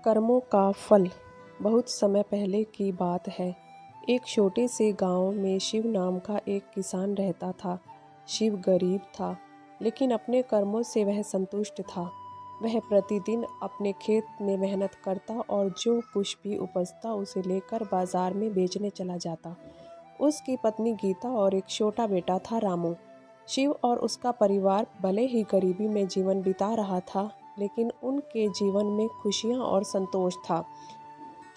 कर्मों का फल। बहुत समय पहले की बात है। एक छोटे से गांव में शिव नाम का एक किसान रहता था। शिव गरीब था, लेकिन अपने कर्मों से वह संतुष्ट था। वह प्रतिदिन अपने खेत में मेहनत करता और जो कुछ भी उपजता उसे लेकर बाजार में बेचने चला जाता। उसकी पत्नी गीता और एक छोटा बेटा था रामू। शिव और उसका परिवार भले ही गरीबी में जीवन बिता रहा था, लेकिन उनके जीवन में खुशियां और संतोष था।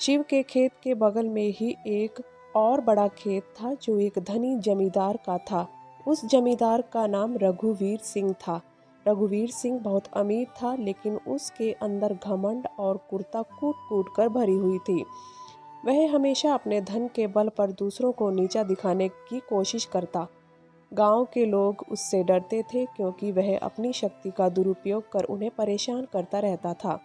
शिव के खेत के बगल में ही एक और बड़ा खेत था जो एक धनी जमींदार का था। उस जमींदार का नाम रघुवीर सिंह था। रघुवीर सिंह बहुत अमीर था, लेकिन उसके अंदर घमंड और कुर्ता कूट कूट कर भरी हुई थी। वह हमेशा अपने धन के बल पर दूसरों को नीचा दिखाने की कोशिश करता। गांव के लोग उससे डरते थे, क्योंकि वह अपनी शक्ति का दुरुपयोग कर उन्हें परेशान करता रहता था।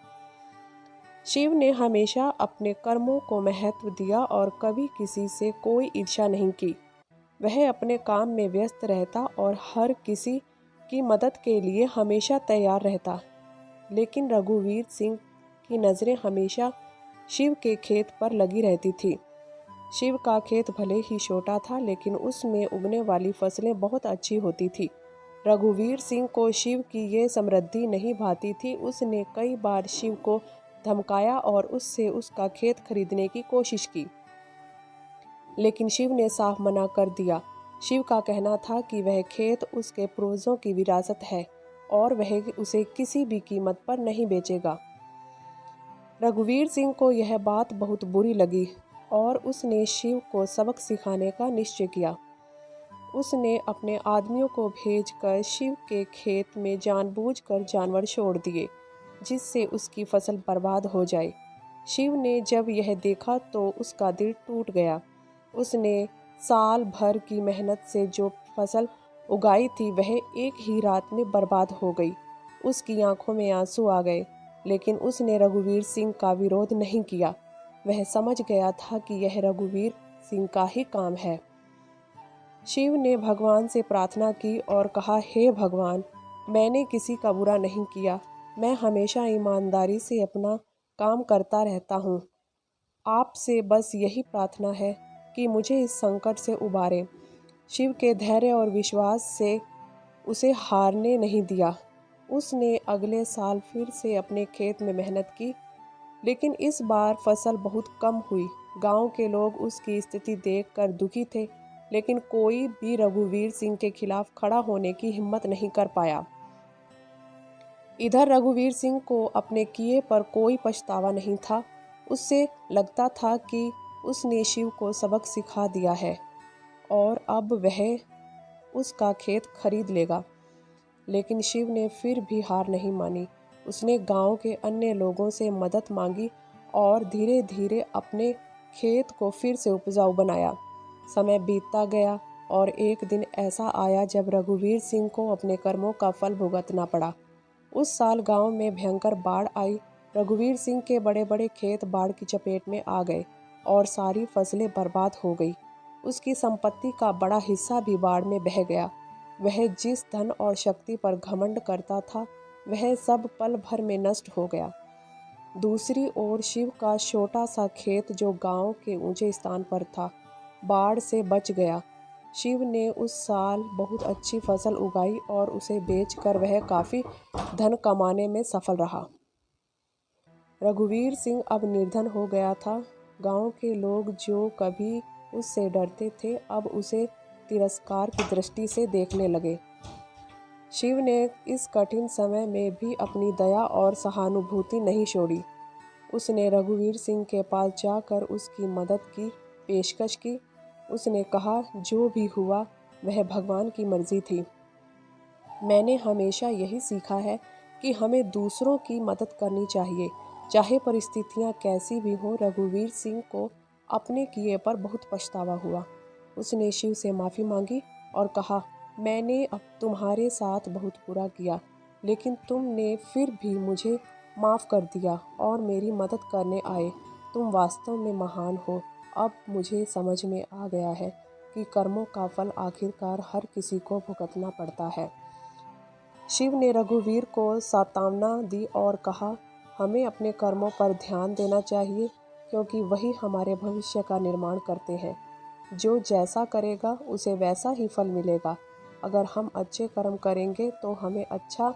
शिव ने हमेशा अपने कर्मों को महत्व दिया और कभी किसी से कोई ईर्ष्या नहीं की। वह अपने काम में व्यस्त रहता और हर किसी की मदद के लिए हमेशा तैयार रहता। लेकिन रघुवीर सिंह की नज़रें हमेशा शिव के खेत पर लगी रहती थी। शिव का खेत भले ही छोटा था, लेकिन उसमें उगने वाली फसलें बहुत अच्छी होती थी। रघुवीर सिंह को शिव की ये समृद्धि नहीं भाती थी। उसने कई बार शिव को धमकाया और उससे उसका खेत खरीदने की कोशिश की, लेकिन शिव ने साफ मना कर दिया। शिव का कहना था कि वह खेत उसके पूर्वजों की विरासत है और वह उसे किसी भी कीमत पर नहीं बेचेगा। रघुवीर सिंह को यह बात बहुत बुरी लगी और उसने शिव को सबक सिखाने का निश्चय किया। उसने अपने आदमियों को भेजकर शिव के खेत में जानबूझकर जानवर छोड़ दिए, जिससे उसकी फसल बर्बाद हो जाए। शिव ने जब यह देखा तो उसका दिल टूट गया। उसने साल भर की मेहनत से जो फसल उगाई थी वह एक ही रात में बर्बाद हो गई। उसकी आंखों में आंसू आ गए, लेकिन उसने रघुवीर सिंह का विरोध नहीं किया। वह समझ गया था कि यह रघुवीर सिंह का ही काम है। शिव ने भगवान से प्रार्थना की और कहा, हे भगवान, मैंने किसी का बुरा नहीं किया। मैं हमेशा ईमानदारी से अपना काम करता रहता हूँ। आपसे बस यही प्रार्थना है कि मुझे इस संकट से उबारें। शिव के धैर्य और विश्वास से उसे हारने नहीं दिया। उसने अगले साल फिर से अपने खेत में मेहनत की, लेकिन इस बार फसल बहुत कम हुई। गांव के लोग उसकी स्थिति देखकर दुखी थे, लेकिन कोई भी रघुवीर सिंह के खिलाफ खड़ा होने की हिम्मत नहीं कर पाया। इधर रघुवीर सिंह को अपने किए पर कोई पछतावा नहीं था। उससे लगता था कि उसने शिव को सबक सिखा दिया है और अब वह उसका खेत खरीद लेगा। लेकिन शिव ने फिर भी हार नहीं मानी। उसने गांव के अन्य लोगों से मदद मांगी और धीरे धीरे अपने खेत को फिर से उपजाऊ बनाया। समय बीतता गया और एक दिन ऐसा आया जब रघुवीर सिंह को अपने कर्मों का फल भुगतना पड़ा। उस साल गांव में भयंकर बाढ़ आई। रघुवीर सिंह के बड़े बड़े खेत बाढ़ की चपेट में आ गए और सारी फसलें बर्बाद हो गई। उसकी संपत्ति का बड़ा हिस्सा भी बाढ़ में बह गया। वह जिस धन और शक्ति पर घमंड करता था, वह सब पल भर में नष्ट हो गया। दूसरी ओर शिव का छोटा सा खेत, जो गांव के ऊंचे स्थान पर था, बाढ़ से बच गया। शिव ने उस साल बहुत अच्छी फसल उगाई और उसे बेचकर वह काफ़ी धन कमाने में सफल रहा। रघुवीर सिंह अब निर्धन हो गया था। गांव के लोग जो कभी उससे डरते थे, अब उसे तिरस्कार की दृष्टि से देखने लगे। शिव ने इस कठिन समय में भी अपनी दया और सहानुभूति नहीं छोड़ी। उसने रघुवीर सिंह के पास जाकर उसकी मदद की पेशकश की। उसने कहा, जो भी हुआ वह भगवान की मर्जी थी। मैंने हमेशा यही सीखा है कि हमें दूसरों की मदद करनी चाहिए, चाहे परिस्थितियां कैसी भी हों। रघुवीर सिंह को अपने किए पर बहुत पछतावा हुआ। उसने शिव से माफ़ी मांगी और कहा, मैंने अब तुम्हारे साथ बहुत बुरा किया, लेकिन तुमने फिर भी मुझे माफ़ कर दिया और मेरी मदद करने आए। तुम वास्तव में महान हो। अब मुझे समझ में आ गया है कि कर्मों का फल आखिरकार हर किसी को भुगतना पड़ता है। शिव ने रघुवीर को सांत्वना दी और कहा, हमें अपने कर्मों पर ध्यान देना चाहिए, क्योंकि वही हमारे भविष्य का निर्माण करते हैं। जो जैसा करेगा उसे वैसा ही फल मिलेगा। अगर हम अच्छे कर्म करेंगे तो हमें अच्छा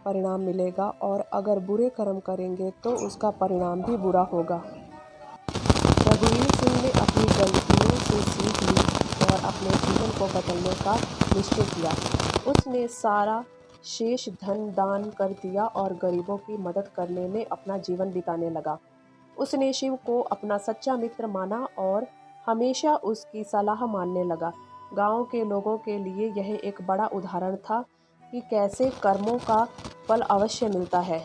परिणाम मिलेगा, और अगर बुरे कर्म करेंगे तो उसका परिणाम भी बुरा होगा। रघुवीर सिंह ने अपनी गलतियों से सीख ली और अपने जीवन को बदलने का निश्चय किया। उसने सारा शेष धन दान कर दिया और गरीबों की मदद करने में अपना जीवन बिताने लगा। उसने शिव को अपना सच्चा मित्र माना और हमेशा उसकी सलाह मानने लगा। गांव के लोगों के लिए यह एक बड़ा उदाहरण था कि कैसे कर्मों का फल अवश्य मिलता है।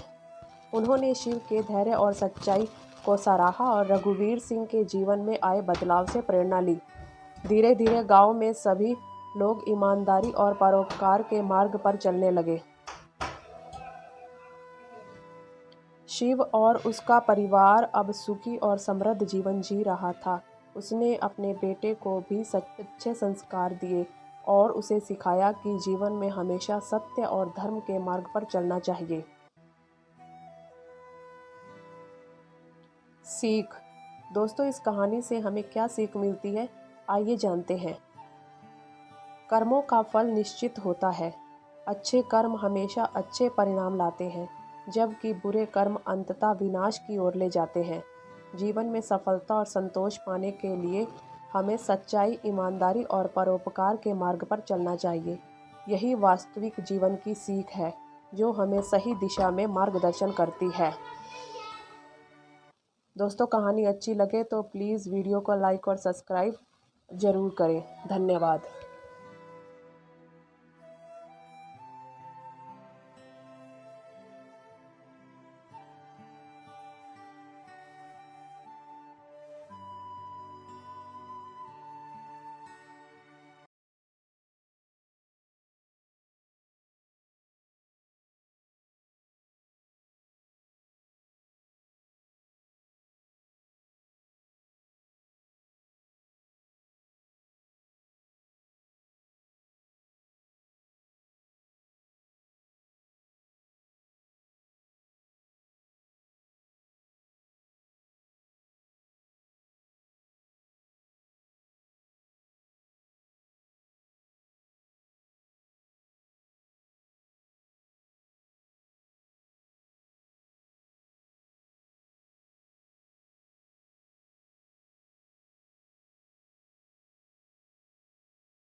उन्होंने शिव के धैर्य और सच्चाई को सराहा और रघुवीर सिंह के जीवन में आए बदलाव से प्रेरणा ली। धीरे धीरे गांव में सभी लोग ईमानदारी और परोपकार के मार्ग पर चलने लगे। शिव और उसका परिवार अब सुखी और समृद्ध जीवन जी रहा था। उसने अपने बेटे को भी अच्छे संस्कार दिए और उसे सिखाया कि जीवन में हमेशा सत्य और धर्म के मार्ग पर चलना चाहिए। सीख। दोस्तों, इस कहानी से हमें क्या सीख मिलती है, आइए जानते हैं। कर्मों का फल निश्चित होता है। अच्छे कर्म हमेशा अच्छे परिणाम लाते हैं, जबकि बुरे कर्म अंततः विनाश की ओर ले जाते हैं। जीवन में सफलता और संतोष पाने के लिए हमें सच्चाई, ईमानदारी और परोपकार के मार्ग पर चलना चाहिए। यही वास्तविक जीवन की सीख है, जो हमें सही दिशा में मार्गदर्शन करती है। दोस्तों, कहानी अच्छी लगे तो प्लीज़ वीडियो को लाइक और सब्सक्राइब ज़रूर करें। धन्यवाद।